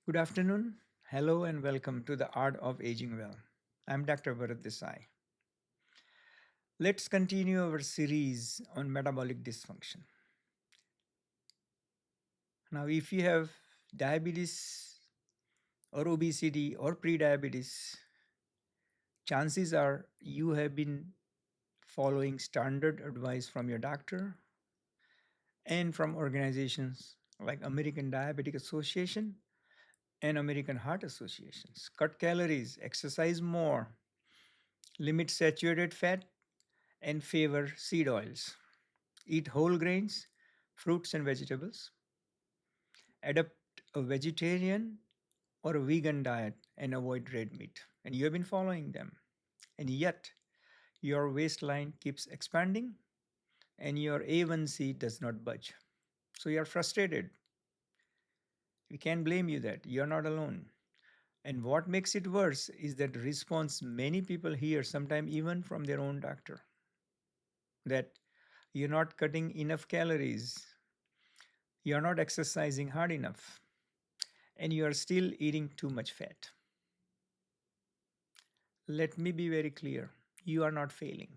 Good afternoon. Hello and welcome to the Art of Aging Well. I'm Dr. Bharat Desai. Let's continue our series on metabolic dysfunction. Now, if you have diabetes or obesity or prediabetes, chances are you have been following standard advice from your doctor and from organizations like American Diabetic Association and American Heart Associations. Cut calories, exercise more, limit saturated fat, and favor seed oils. Eat whole grains, fruits, and vegetables. Adopt a vegetarian or a vegan diet and avoid red meat. And you have been following them. And yet, your waistline keeps expanding and your A1C does not budge. So you are frustrated. We can't blame you that. You're not alone. And what makes it worse is that response many people hear, sometimes even from their own doctor, that you're not cutting enough calories, you're not exercising hard enough, and you are still eating too much fat. Let me be very clear, you are not failing.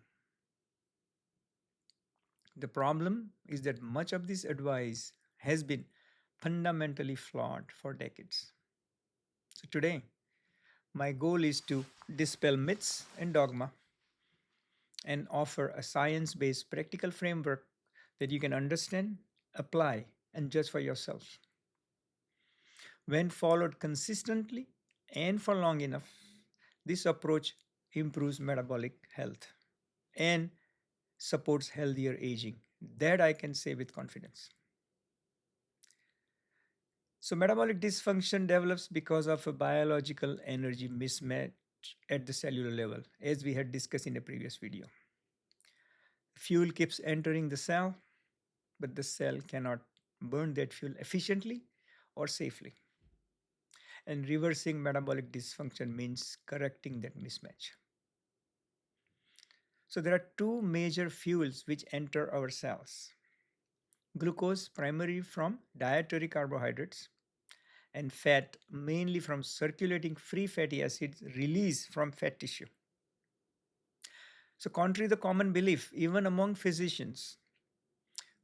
The problem is that much of this advice has been fundamentally flawed for decades. So today, my goal is to dispel myths and dogma and offer a science based practical framework that you can understand, apply, and judge for yourself. When followed consistently and for long enough, this approach improves metabolic health and supports healthier aging. That I can say with confidence. So, metabolic dysfunction develops because of a biological energy mismatch at the cellular level, as we had discussed in a previous video. Fuel keeps entering the cell, but the cell cannot burn that fuel efficiently or safely. And reversing metabolic dysfunction means correcting that mismatch. So, there are two major fuels which enter our cells: glucose, primarily from dietary carbohydrates, and fat, mainly from circulating free fatty acids released from fat tissue. So, contrary to the common belief, even among physicians,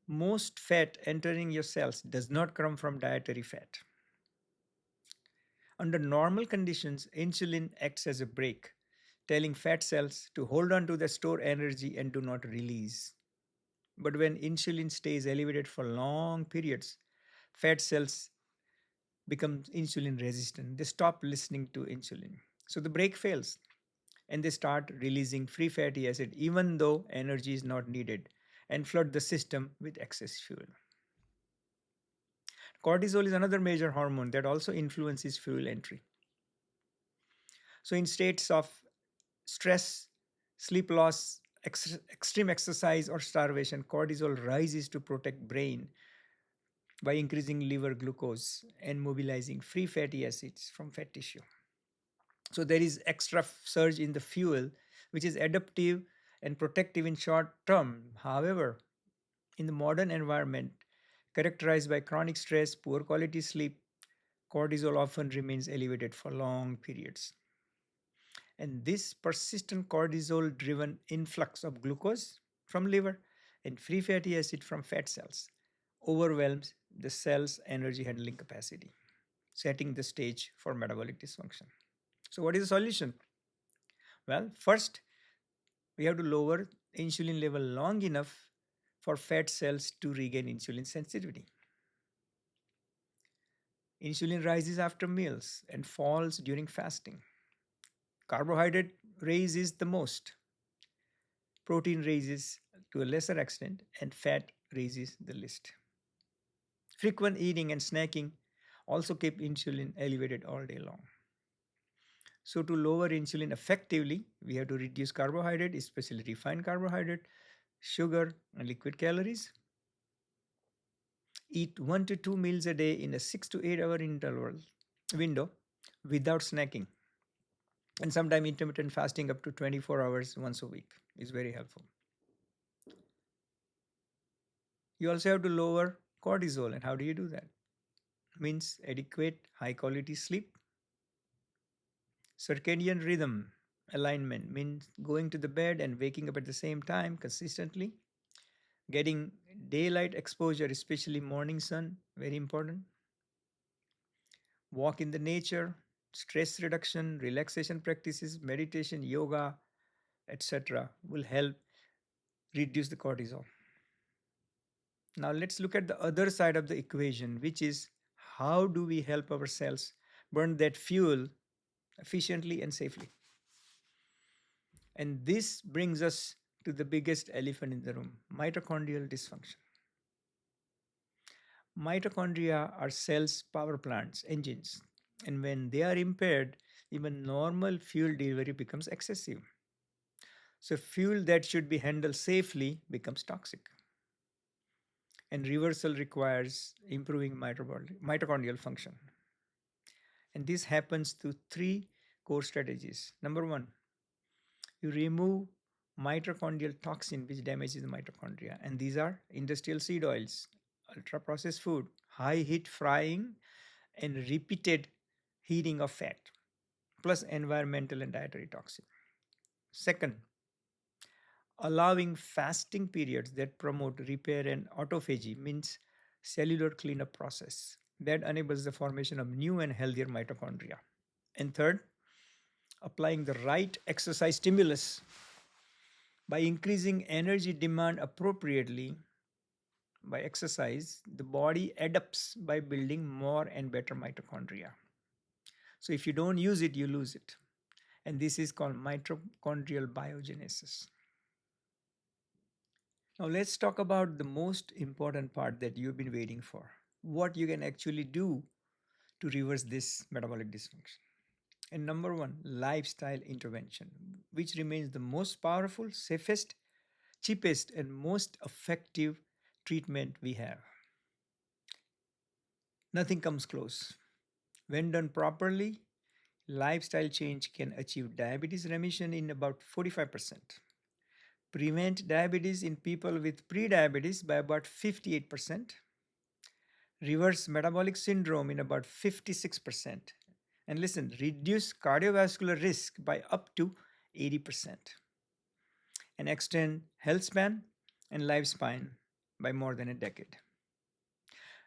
most fat entering your cells does not come from dietary fat. Under normal conditions, insulin acts as a brake, telling fat cells to hold on to the stored energy and do not release. But when insulin stays elevated for long periods, fat cells become insulin resistant. They stop listening to insulin. So the brake fails and they start releasing free fatty acid even though energy is not needed and flood the system with excess fuel. Cortisol is another major hormone that also influences fuel entry. So in states of stress, sleep loss, extreme exercise or starvation, cortisol rises to protect brain by increasing liver glucose and mobilizing free fatty acids from fat tissue. So there is extra surge in the fuel, which is adaptive and protective in short term. However, in the modern environment, characterized by chronic stress, poor quality sleep, cortisol often remains elevated for long periods. And this persistent cortisol driven influx of glucose from liver and free fatty acid from fat cells overwhelms the cell's energy handling capacity, setting the stage for metabolic dysfunction. So, what is the solution? Well, first, we have to lower insulin level long enough for fat cells to regain insulin sensitivity. Insulin rises after meals and falls during fasting. Carbohydrate raises the most, protein raises to a lesser extent, and fat raises the least. Frequent eating and snacking also keep insulin elevated all day long. So to lower insulin effectively, we have to reduce carbohydrate, especially refined carbohydrate, sugar, and liquid calories. Eat 1 to 2 meals a day in a 6 to 8 hour interval window without snacking. And sometimes intermittent fasting up to 24 hours once a week is very helpful. You also have to lower cortisol. And how do you do that? means adequate high quality sleep. Circadian rhythm alignment means going to the bed and waking up at the same time consistently. Getting daylight exposure, especially morning sun, very important. Walk in the nature, stress reduction, relaxation practices, meditation, yoga, etc. will help reduce the cortisol. Now let's look at the other side of the equation, which is how do we help ourselves burn that fuel efficiently and safely? And this brings us to the biggest elephant in the room, mitochondrial dysfunction. Mitochondria are cells' power plants, engines, and when they are impaired, even normal fuel delivery becomes excessive. So, fuel that should be handled safely becomes toxic, and reversal requires improving mitochondrial function. And this happens through three core strategies. Number one, you remove mitochondrial toxin which damages the mitochondria, and these are industrial seed oils, ultra processed food, high heat frying, and repeated heating of fat, plus environmental and dietary toxin. Second, allowing fasting periods that promote repair and autophagy means cellular cleanup process that enables the formation of new and healthier mitochondria. And third, applying the right exercise stimulus by increasing energy demand appropriately by exercise, the body adapts by building more and better mitochondria. So if you don't use it, you lose it. And this is called mitochondrial biogenesis. Now let's talk about the most important part that you've been waiting for. What you can actually do to reverse this metabolic dysfunction. And number one, lifestyle intervention, which remains the most powerful, safest, cheapest, and most effective treatment we have. Nothing comes close. When done properly, lifestyle change can achieve diabetes remission in about 45%, prevent diabetes in people with prediabetes by about 58%, reverse metabolic syndrome in about 56%, and listen, reduce cardiovascular risk by up to 80%, and extend health span and lifespan by more than a decade.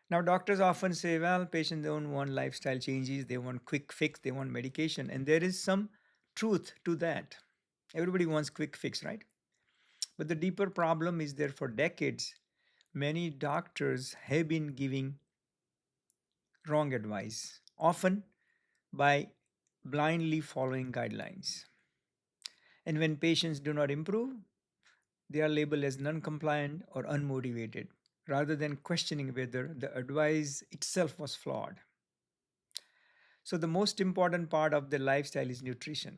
Now, doctors often say, well, patients don't want lifestyle changes, they want quick fix, they want medication. And there is some truth to that. Everybody wants quick fix, right? But the deeper problem is there for decades. Many doctors have been giving wrong advice, often by blindly following guidelines. And when patients do not improve, they are labeled as non compliant or unmotivated, rather than questioning whether the advice itself was flawed. So, the most important part of the lifestyle is nutrition.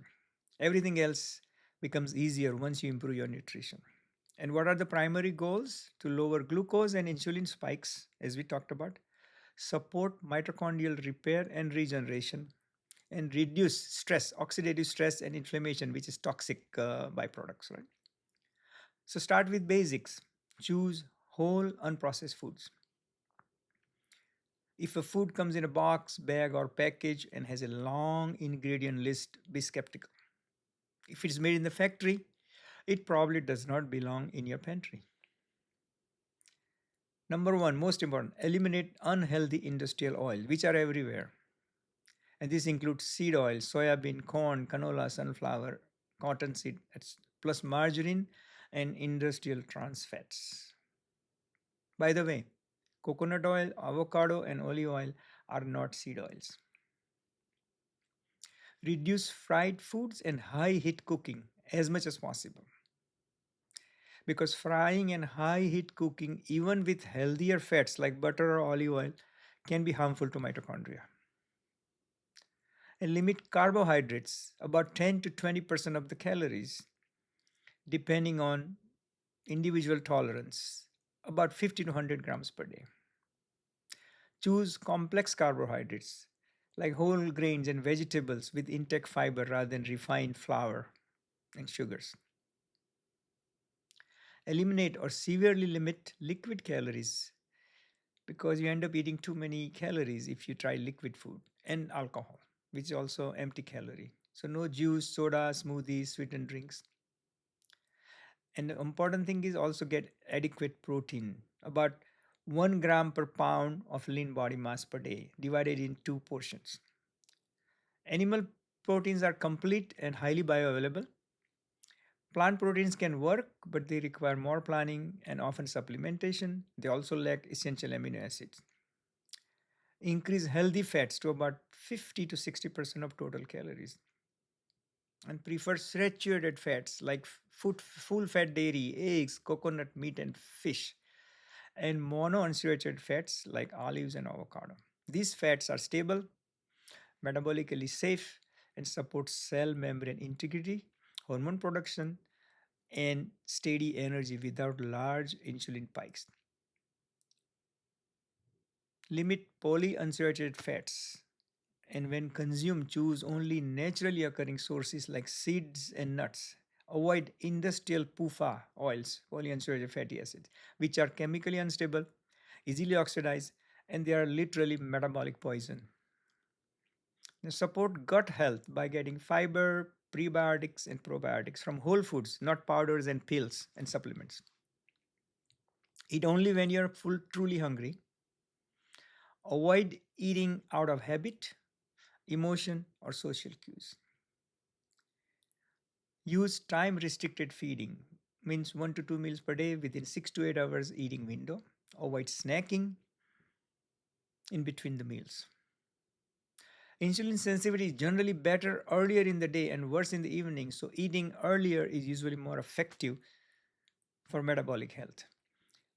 Everything else becomes easier once you improve your nutrition. And what are the primary goals? To lower glucose and insulin spikes, as we talked about, support mitochondrial repair and regeneration, and reduce stress, oxidative stress, and inflammation, which is toxic byproducts, right? So, start with basics. Choose whole, unprocessed foods. If a food comes in a box, bag, or package and has a long ingredient list, be skeptical. If it's made in the factory, it probably does not belong in your pantry. Number one, most important, eliminate unhealthy industrial oil, which are everywhere. And this includes seed oil, soybean, corn, canola, sunflower, cottonseed, plus margarine and industrial trans fats. By the way, coconut oil, avocado, and olive oil are not seed oils. Reduce fried foods and high heat cooking as much as possible. Because frying and high heat cooking, even with healthier fats like butter or olive oil, can be harmful to mitochondria. And limit carbohydrates, about 10 to 20% of the calories, depending on individual tolerance, about 50 to 100 grams per day. Choose complex carbohydrates like whole grains and vegetables with intake fiber rather than refined flour and sugars. Eliminate or severely limit liquid calories because you end up eating too many calories if you try liquid food and alcohol, which is also empty calorie. So no juice, soda, smoothies, sweetened drinks. And the important thing is also get adequate protein, about 1 gram per pound of lean body mass per day, divided in two portions. Animal proteins are complete and highly bioavailable. Plant proteins can work, but they require more planning and often supplementation. They also lack essential amino acids. Increase healthy fats to about 50 to 60% of total calories. And prefer saturated fats like full fat dairy, eggs, coconut meat, and fish, and monounsaturated fats like olives and avocado. These fats are stable, metabolically safe, and support cell membrane integrity, hormone production, and steady energy without large insulin spikes. Limit polyunsaturated fats, and when consumed, choose only naturally occurring sources like seeds and nuts. Avoid industrial PUFA oils, polyunsaturated fatty acids, which are chemically unstable, easily oxidized, and they are literally metabolic poison. Now, support gut health by getting fiber, prebiotics, and probiotics from whole foods, not powders and pills and supplements. Eat only when you're truly hungry. Avoid eating out of habit, emotion, or social cues. Use time restricted feeding, means 1 to 2 meals per day within 6 to 8 hours eating window. Avoid snacking in between the meals. Insulin sensitivity is generally better earlier in the day and worse in the evening, so eating earlier is usually more effective for metabolic health.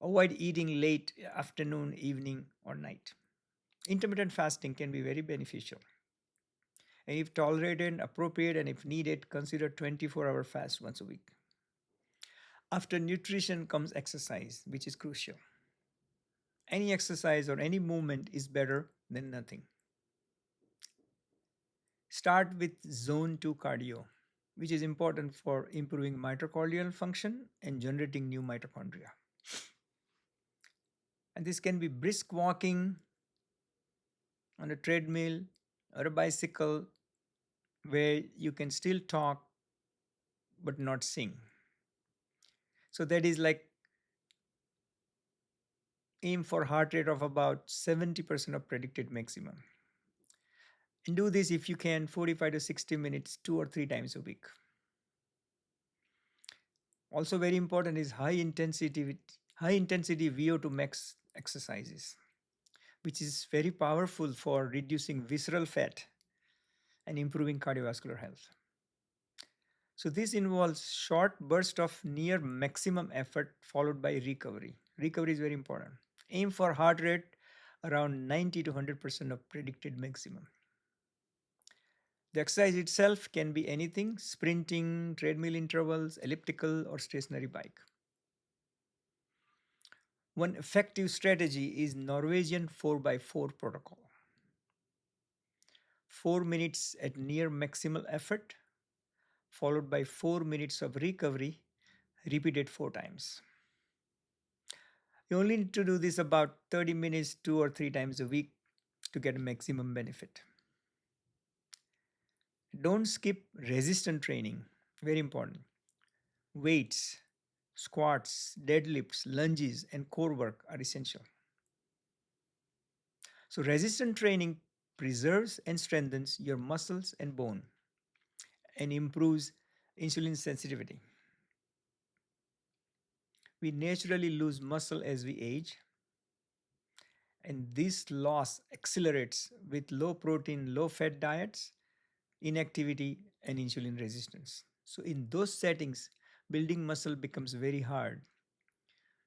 Avoid eating late afternoon, evening, or night. Intermittent fasting can be very beneficial. And if tolerated, appropriate, and if needed, consider 24-hour fast once a week. After nutrition comes exercise, which is crucial. Any exercise or any movement is better than nothing. Start with zone 2 cardio, which is important for improving mitochondrial function and generating new mitochondria. And this can be brisk walking on a treadmill or a bicycle where you can still talk but not sing. So that is like aim for heart rate of about 70% of predicted maximum. And do this if you can 45 to 60 minutes 2 or 3 times a week. Also very important is high intensity VO2 max exercises, which is very powerful for reducing visceral fat and improving cardiovascular health. So this involves short burst of near maximum effort followed by recovery. Recovery is very important. Aim for heart rate around 90 to 100% of predicted maximum. The exercise itself can be anything: sprinting, treadmill intervals, elliptical, or stationary bike. One effective strategy is Norwegian 4x4 protocol. 4 minutes at near maximal effort, followed by 4 minutes of recovery, repeated 4 times. You only need to do this about 30 minutes 2 or 3 times a week to get maximum benefit. Don't skip resistant training, very important. Weights, squats, deadlifts, lunges, and core work are essential. So, resistant training preserves and strengthens your muscles and bone and improves insulin sensitivity. We naturally lose muscle as we age, and this loss accelerates with low protein, low fat diets, inactivity, and insulin resistance. So, in those settings, building muscle becomes very hard.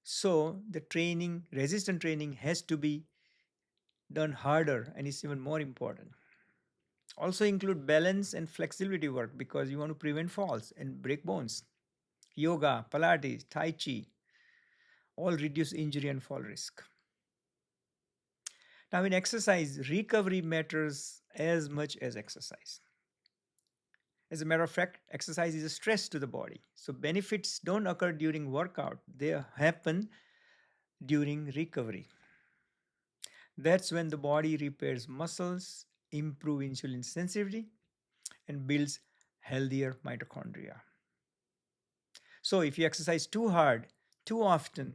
So, the training, resistant training, has to be done harder and is even more important. Also, include balance and flexibility work because you want to prevent falls and break bones. Yoga, Pilates, Tai Chi all reduce injury and fall risk. Now, in exercise, recovery matters as much as exercise. As a matter of fact, exercise is a stress to the body. So, benefits don't occur during workout, they happen during recovery. That's when the body repairs muscles, improve insulin sensitivity, and builds healthier mitochondria. So if you exercise too hard, too often,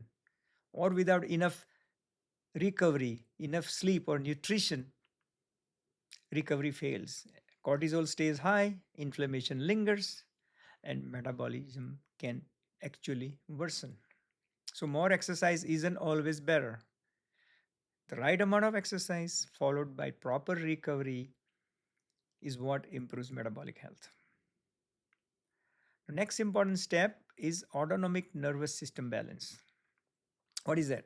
or without enough recovery, enough sleep or nutrition, recovery fails. Cortisol stays high, inflammation lingers, and metabolism can actually worsen. So, more exercise isn't always better. The right amount of exercise followed by proper recovery is what improves metabolic health. The next important step is autonomic nervous system balance. What is that?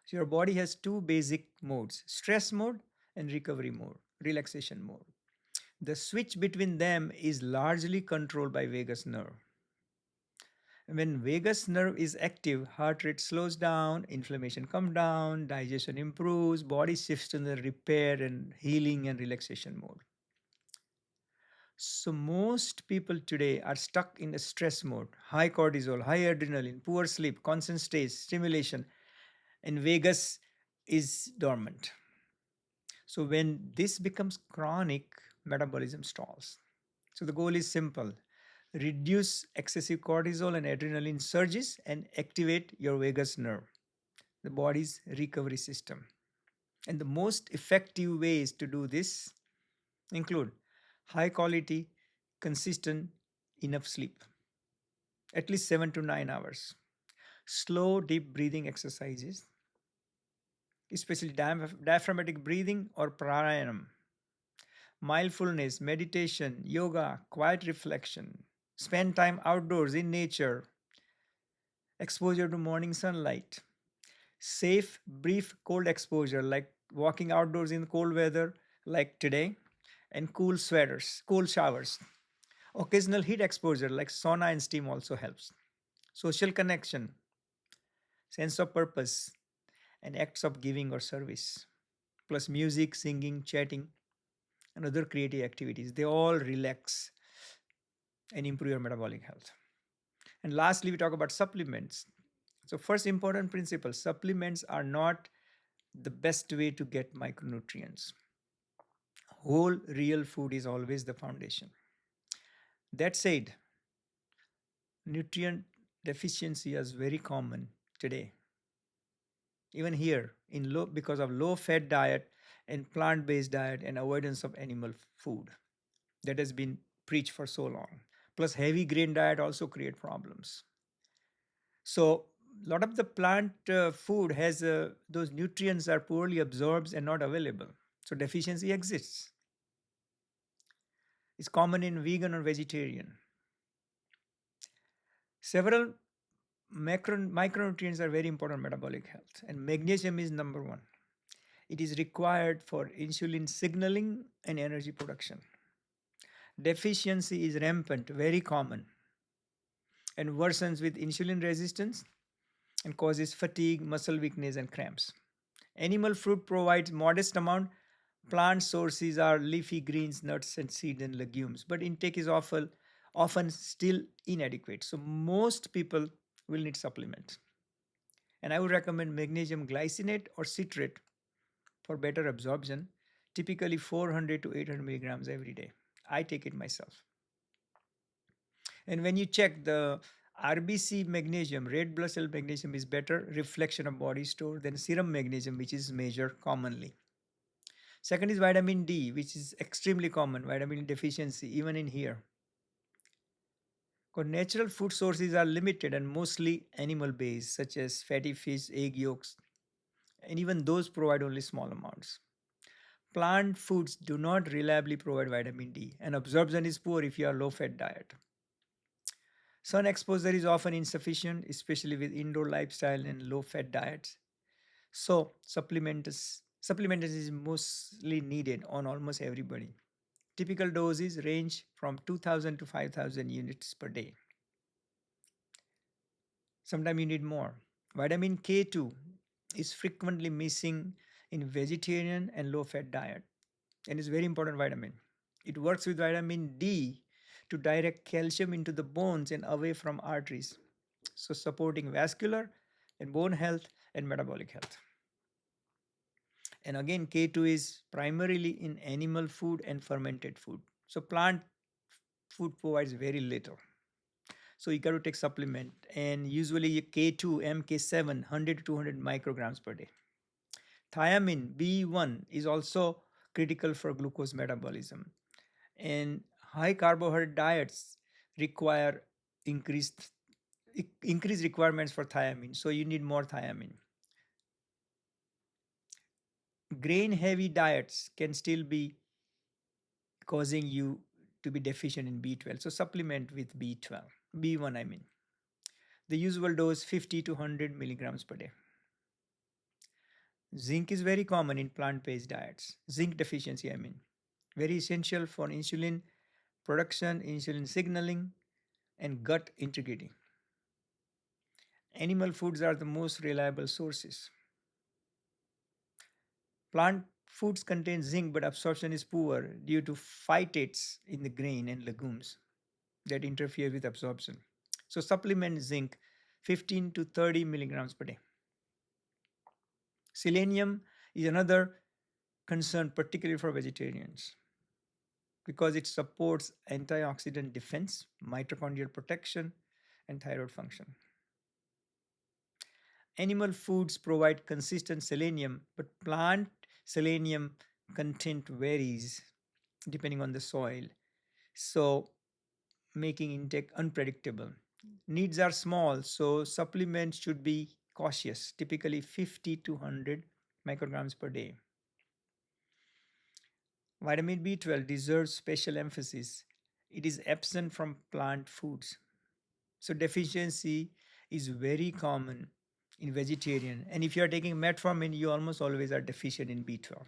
So, your body has two basic modes: stress mode and recovery mode, relaxation mode. The switch between them is largely controlled by vagus nerve. When vagus nerve is active, heart rate slows down, inflammation comes down, digestion improves, body shifts to the repair and healing and relaxation mode. So most people today are stuck in a stress mode, high cortisol, high adrenaline, poor sleep, constant stress, stimulation, and vagus is dormant. So when this becomes chronic, metabolism stalls. So the goal is simple: reduce excessive cortisol and adrenaline surges and activate your vagus nerve, the body's recovery system. And the most effective ways to do this include high quality, consistent, enough sleep, at least 7 to 9 hours, slow, deep breathing exercises, especially diaphragmatic breathing or pranayama, mindfulness, meditation, yoga, quiet reflection, spend time outdoors in nature, exposure to morning sunlight, safe, brief cold exposure like walking outdoors in cold weather like today, and cool sweaters, cool showers. Occasional heat exposure like sauna and steam also helps. Social connection, sense of purpose, and acts of giving or service, plus music, singing, chatting, and other creative activities. They all relax and improve your metabolic health. And lastly, we talk about supplements. So, first important principle: supplements are not the best way to get micronutrients. Whole, real food is always the foundation. That said, nutrient deficiency is very common today. Even here, in low because of low fat diet and plant based diet and avoidance of animal food that has been preached for so long. Plus, heavy grain diet also create problems. So, a lot of the plant food has those nutrients are poorly absorbed and not available. So, deficiency exists. It's common in vegan or vegetarian. Several micronutrients are very important in metabolic health, and magnesium is number one. It is required for insulin signaling and energy production. Deficiency is rampant, very common, and worsens with insulin resistance and causes fatigue, muscle weakness, and cramps. Animal fruit provides modest amount. Plant sources are leafy greens, nuts, and seeds and legumes, but intake is often still inadequate. So most people will need supplements. And I would recommend magnesium glycinate or citrate for better absorption, typically 400 to 800 milligrams every day. I take it myself. And when you check the RBC magnesium, red blood cell magnesium is better reflection of body store than serum magnesium, which is measured commonly. Second is vitamin D, which is extremely common, vitamin deficiency, even in here. Because natural food sources are limited and mostly animal based, such as fatty fish, egg yolks, and even those provide only small amounts. Plant foods do not reliably provide vitamin D, and absorption is poor if you are low fat diet. Sun exposure is often insufficient, especially with indoor lifestyle and low fat diets. So, supplementation is mostly needed on almost everybody. Typical doses range from 2000 to 5000 units per day. Sometimes you need more. Vitamin K2 is frequently missing in vegetarian and low fat diet and is very important vitamin. It works with vitamin D to direct calcium into the bones and away from arteries, so supporting vascular and bone health and metabolic health. And again, K2 is primarily in animal food and fermented food. So plant food provides very little. So you got to take supplement, and usually K2, MK7, 100 to 200 micrograms per day. Thiamine B1 is also critical for glucose metabolism, and high carbohydrate diets require increased increased requirements for thiamine. So you need more thiamine. Grain heavy diets can still be causing you to be deficient in B12. So supplement with B12, B1 I mean. The usual dose 50 to 100 milligrams per day. Zinc is very common in plant-based diets. Zinc deficiency, I mean. Very essential for insulin production, insulin signaling, and gut integrity. Animal foods are the most reliable sources. Plant foods contain zinc, but absorption is poor due to phytates in the grain and legumes that interfere with absorption. So supplement zinc 15 to 30 milligrams per day. Selenium is another concern, particularly for vegetarians, because it supports antioxidant defense, mitochondrial protection, and thyroid function. Animal foods provide consistent selenium, but plant selenium content varies depending on the soil, so making intake unpredictable. Needs are small, so supplements should be cautious, typically 50 to 100 micrograms per day. Vitamin B12 deserves special emphasis. It is absent from plant foods. So deficiency is very common in vegetarian. And if you are taking metformin, you almost always are deficient in B12.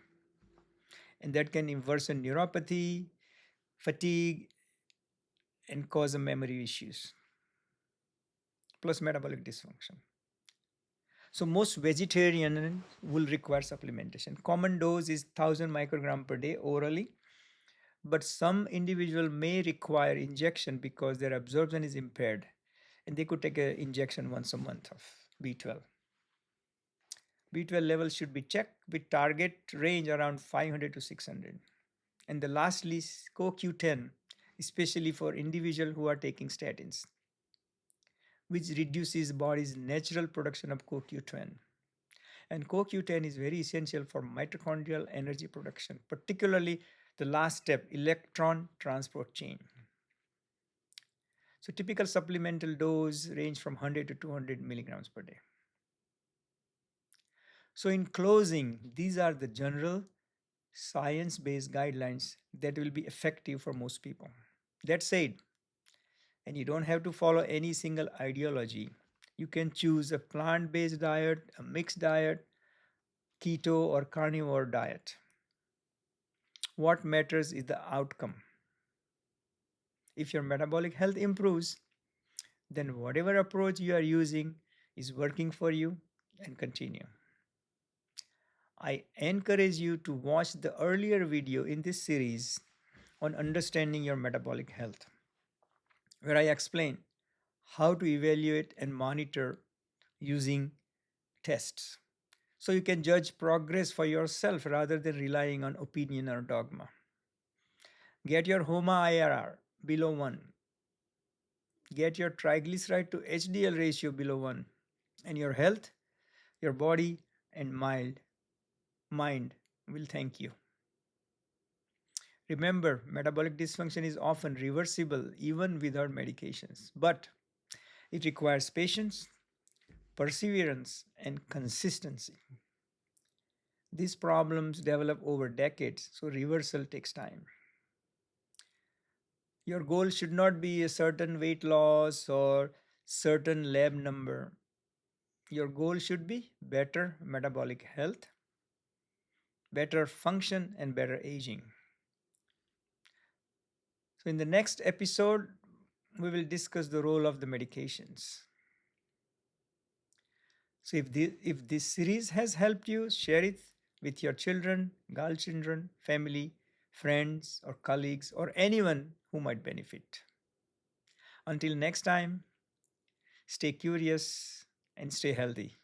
And that can worsen neuropathy, fatigue, and cause a memory issues, plus metabolic dysfunction. So most vegetarian will require supplementation. Common dose is 1000 microgram per day orally, but some individual may require injection because their absorption is impaired, and they could take an injection once a month of B12. B12 levels should be checked with target range around 500 to 600. And the lastly is CoQ10, especially for individuals who are taking statins, which reduces body's natural production of CoQ10. And CoQ10 is very essential for mitochondrial energy production, particularly the last step, electron transport chain. So typical supplemental dose range from 100 to 200 milligrams per day. So in closing, these are the general science-based guidelines that will be effective for most people. That said, and you don't have to follow any single ideology. You can choose a plant-based diet, a mixed diet, keto or carnivore diet. What matters is the outcome. If your metabolic health improves, then whatever approach you are using is working for you, and continue. I encourage you to watch the earlier video in this series on understanding your metabolic health, where I explain how to evaluate and monitor using tests. So you can judge progress for yourself rather than relying on opinion or dogma. Get your HOMA IRR below 1. Get your triglyceride to HDL ratio below 1. And your health, your body, and mind will thank you. Remember, metabolic dysfunction is often reversible even without medications, but it requires patience, perseverance, and consistency. These problems develop over decades, so reversal takes time. Your goal should not be a certain weight loss or certain lab number. Your goal should be better metabolic health, better function, and better aging. So, in the next episode, we will discuss the role of the medications. So, if this series has helped you, share it with your children, grandchildren, family, friends, or colleagues, or anyone who might benefit. Until next time, stay curious and stay healthy.